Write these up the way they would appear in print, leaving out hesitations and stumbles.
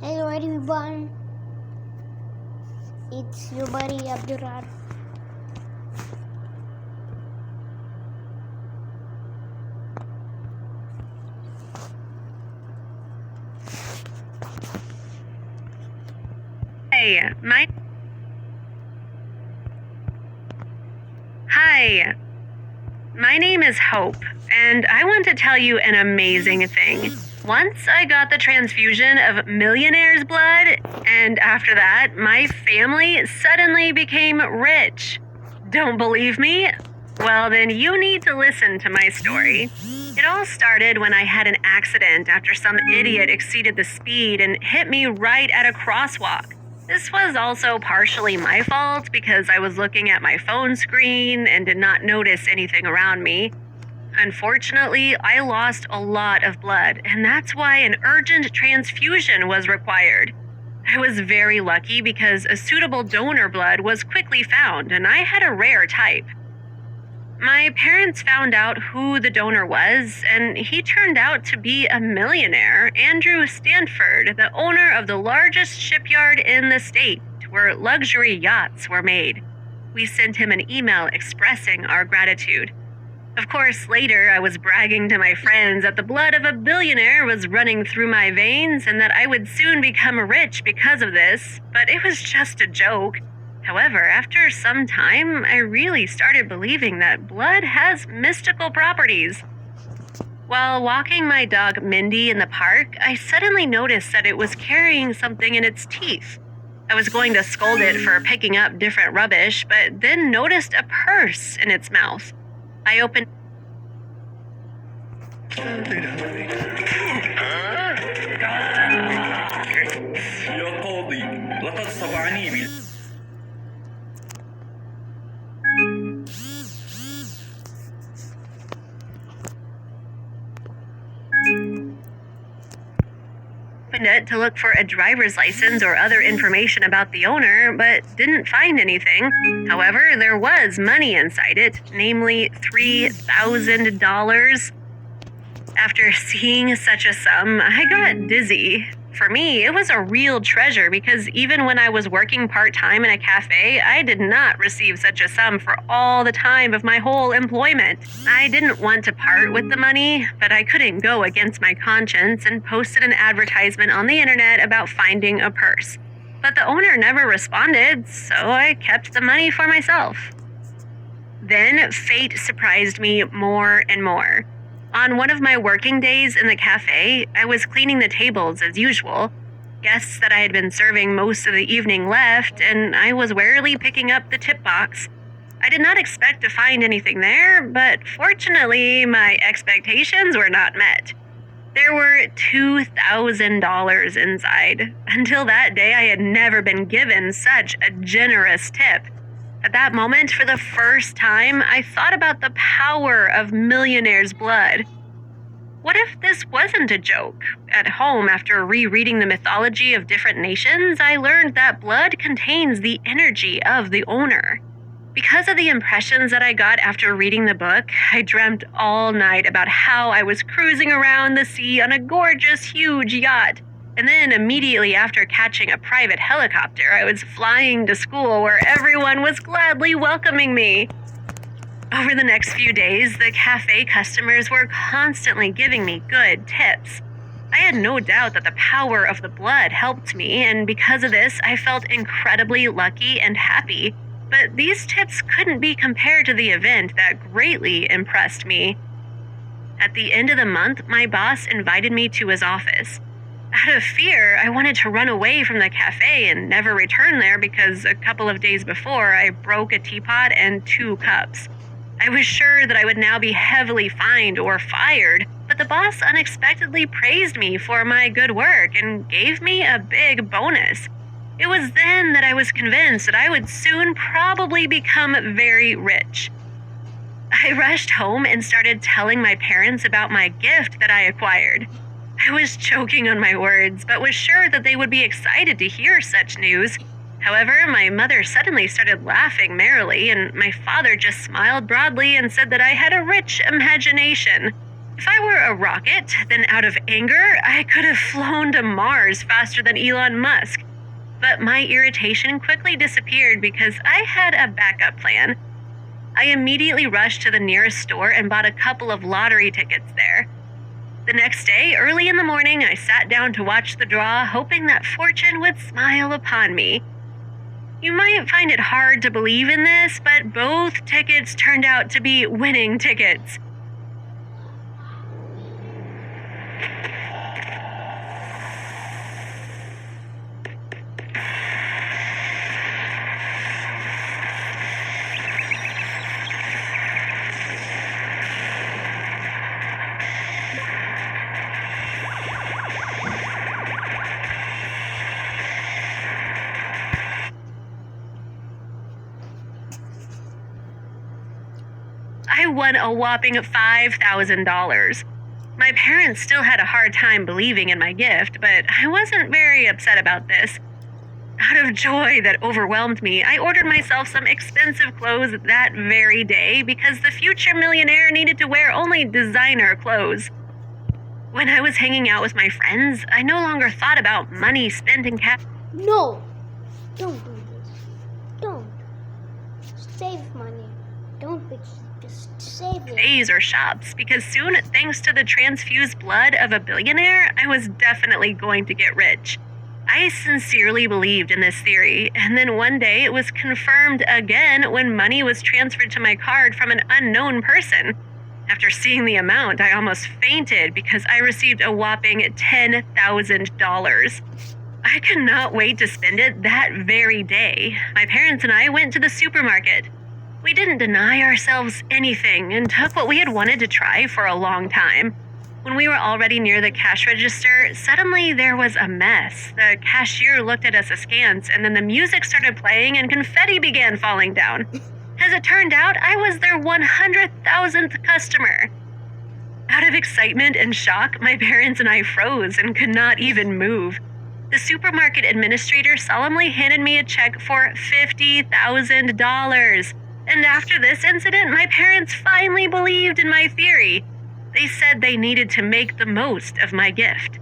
Hello everyone, it's your buddy Abdurar. Hi, my name is Hope, and I want to tell you an amazing thing. Once I got the transfusion of millionaire's blood, and after that, my family suddenly became rich. Don't believe me? Well, then you need to listen to my story. It all started when I had an accident after some idiot exceeded the speed and hit me right at a crosswalk. This was also partially my fault because I was looking at my phone screen and did not notice anything around me. Unfortunately, I lost a lot of blood, and that's why an urgent transfusion was required. I was very lucky because a suitable donor blood was quickly found, and I had a rare type. My parents found out who the donor was, and he turned out to be a millionaire, Andrew Stanford, the owner of the largest shipyard in the state, where luxury yachts were made. We sent him an email expressing our gratitude. Of course, later I was bragging to my friends that the blood of a billionaire was running through my veins and that I would soon become rich because of this, but it was just a joke. However, after some time, I really started believing that blood has mystical properties. While walking my dog Mindy in the park, I suddenly noticed that it was carrying something in its teeth. I was going to scold it for picking up different rubbish, but then noticed a purse in its mouth. I opened يا قاضي لقد صفعني it to look for a driver's license or other information about the owner, but didn't find anything. However, there was money inside it, namely $3,000. After seeing such a sum, I got dizzy. For me, it was a real treasure because even when I was working part-time in a cafe, I did not receive such a sum for all the time of my whole employment. I didn't want to part with the money, but I couldn't go against my conscience and posted an advertisement on the internet about finding a purse. But the owner never responded, so I kept the money for myself. Then fate surprised me more and more. On one of my working days in the cafe, I was cleaning the tables as usual. Guests that I had been serving most of the evening left, and I was warily picking up the tip box. I did not expect to find anything there, but fortunately, my expectations were not met. There were $2,000 inside. Until that day, I had never been given such a generous tip. At that moment, for the first time, I thought about the power of millionaire's blood. What if this wasn't a joke? At home, after rereading the mythology of different nations, I learned that blood contains the energy of the owner. Because of the impressions that I got after reading the book, I dreamt all night about how I was cruising around the sea on a gorgeous, huge yacht. And then immediately after catching a private helicopter, I was flying to school where everyone was gladly welcoming me. Over the next few days, the cafe customers were constantly giving me good tips. I had no doubt that the power of the blood helped me, and because of this, I felt incredibly lucky and happy. But these tips couldn't be compared to the event that greatly impressed me. At the end of the month, my boss invited me to his office. Out of fear, I wanted to run away from the cafe and never return there because a couple of days before, I broke a teapot and 2 cups. I was sure that I would now be heavily fined or fired, but the boss unexpectedly praised me for my good work and gave me a big bonus. It was then that I was convinced that I would soon probably become very rich. I rushed home and started telling my parents about my gift that I acquired. I was choking on my words, but was sure that they would be excited to hear such news. However, my mother suddenly started laughing merrily, and my father just smiled broadly and said that I had a rich imagination. If I were a rocket, then out of anger, I could have flown to Mars faster than Elon Musk. But my irritation quickly disappeared because I had a backup plan. I immediately rushed to the nearest store and bought a couple of lottery tickets there. The next day, early in the morning, I sat down to watch the draw, hoping that fortune would smile upon me. You might find it hard to believe in this, but both tickets turned out to be winning tickets. I won a whopping $5,000. My parents still had a hard time believing in my gift, but I wasn't very upset about this. Out of joy that overwhelmed me, I ordered myself some expensive clothes that very day because the future millionaire needed to wear only designer clothes. When I was hanging out with my friends, I no longer thought about money spent in cash. No, don't do this. Don't. Save money. Don't be just save it. Cafes or shops because soon, thanks to the transfused blood of a billionaire, I was definitely going to get rich. I sincerely believed in this theory, and then one day it was confirmed again when money was transferred to my card from an unknown person. After seeing the amount, I almost fainted because I received a whopping $10,000. I could not wait to spend it that very day. My parents and I went to the supermarket. We didn't deny ourselves anything and took what we had wanted to try for a long time. When we were already near the cash register, suddenly there was a mess. The cashier looked at us askance, and then the music started playing and confetti began falling down. As it turned out, I was their 100,000th customer. Out of excitement and shock, my parents and I froze and could not even move. The supermarket administrator solemnly handed me a check for $50,000. And after this incident, my parents finally believed in my theory. They said they needed to make the most of my gift.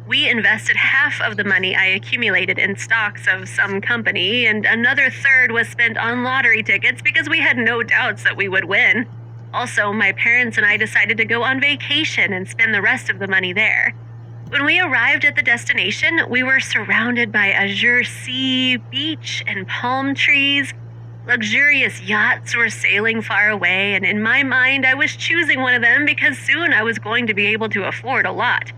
We invested half of the money I accumulated in stocks of some company, and another third was spent on lottery tickets because we had no doubts that we would win. Also, my parents and I decided to go on vacation and spend the rest of the money there. When we arrived at the destination, we were surrounded by azure sea, beach, and palm trees. Luxurious yachts were sailing far away, and in my mind, I was choosing one of them because soon I was going to be able to afford a lot.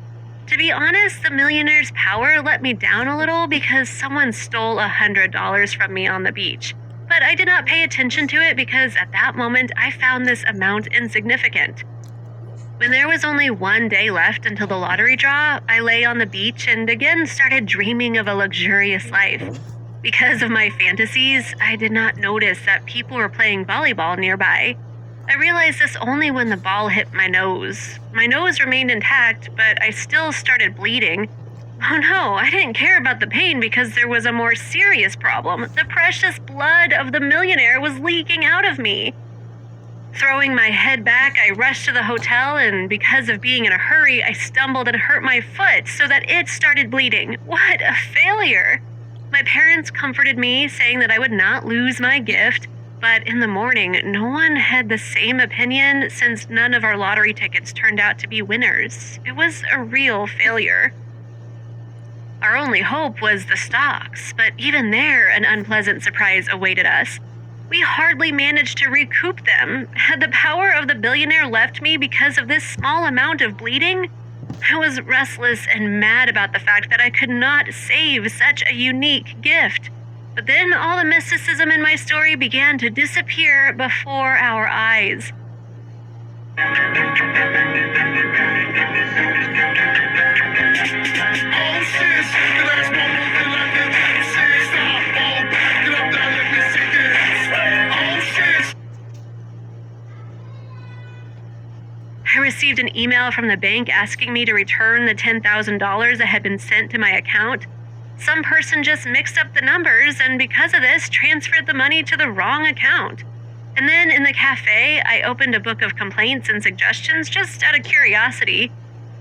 To be honest, the millionaire's power let me down a little because someone stole $100 from me on the beach. But I did not pay attention to it because at that moment, I found this amount insignificant. When there was only one day left until the lottery draw, I lay on the beach and again started dreaming of a luxurious life. Because of my fantasies, I did not notice that people were playing volleyball nearby. I realized this only when the ball hit my nose. My nose remained intact, but I still started bleeding. Oh no, I didn't care about the pain because there was a more serious problem. The precious blood of the millionaire was leaking out of me. Throwing my head back, I rushed to the hotel, and because of being in a hurry, I stumbled and hurt my foot so that it started bleeding. What a failure! My parents comforted me, saying that I would not lose my gift, but in the morning, no one had the same opinion since none of our lottery tickets turned out to be winners. It was a real failure. Our only hope was the stocks, but even there, an unpleasant surprise awaited us. We hardly managed to recoup them. Had the power of the billionaire left me because of this small amount of bleeding? I was restless and mad about the fact that I could not save such a unique gift. But then all the mysticism in my story began to disappear before our eyes. I received an email from the bank asking me to return the $10,000 that had been sent to my account. Some person just mixed up the numbers and because of this transferred the money to the wrong account. And then in the cafe, I opened a book of complaints and suggestions just out of curiosity.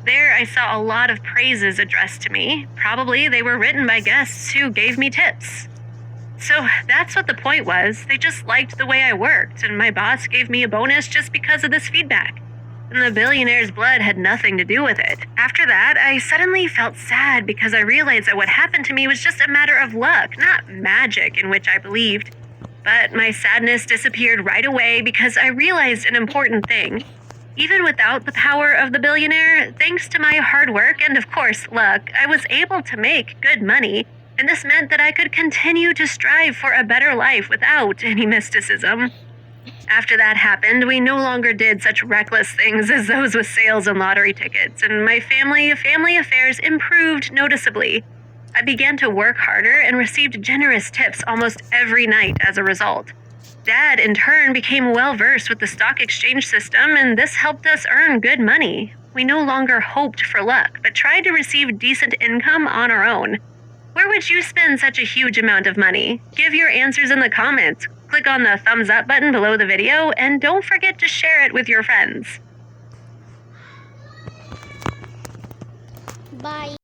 There, I saw a lot of praises addressed to me. Probably they were written by guests who gave me tips. So that's what the point was. They just liked the way I worked, and my boss gave me a bonus just because of this feedback. And the billionaire's blood had nothing to do with it. After that, I suddenly felt sad because I realized that what happened to me was just a matter of luck, not magic, in which I believed. But my sadness disappeared right away because I realized an important thing. Even without the power of the billionaire, thanks to my hard work and, of course, luck, I was able to make good money. And this meant that I could continue to strive for a better life without any mysticism. After that happened, we no longer did such reckless things as those with sales and lottery tickets, and my family affairs improved noticeably. I began to work harder and received generous tips almost every night as a result. Dad, in turn, became well-versed with the stock exchange system, and this helped us earn good money. We no longer hoped for luck, but tried to receive decent income on our own. Where would you spend such a huge amount of money? Give your answers in the comments. Click on the thumbs up button below the video, and don't forget to share it with your friends. Bye.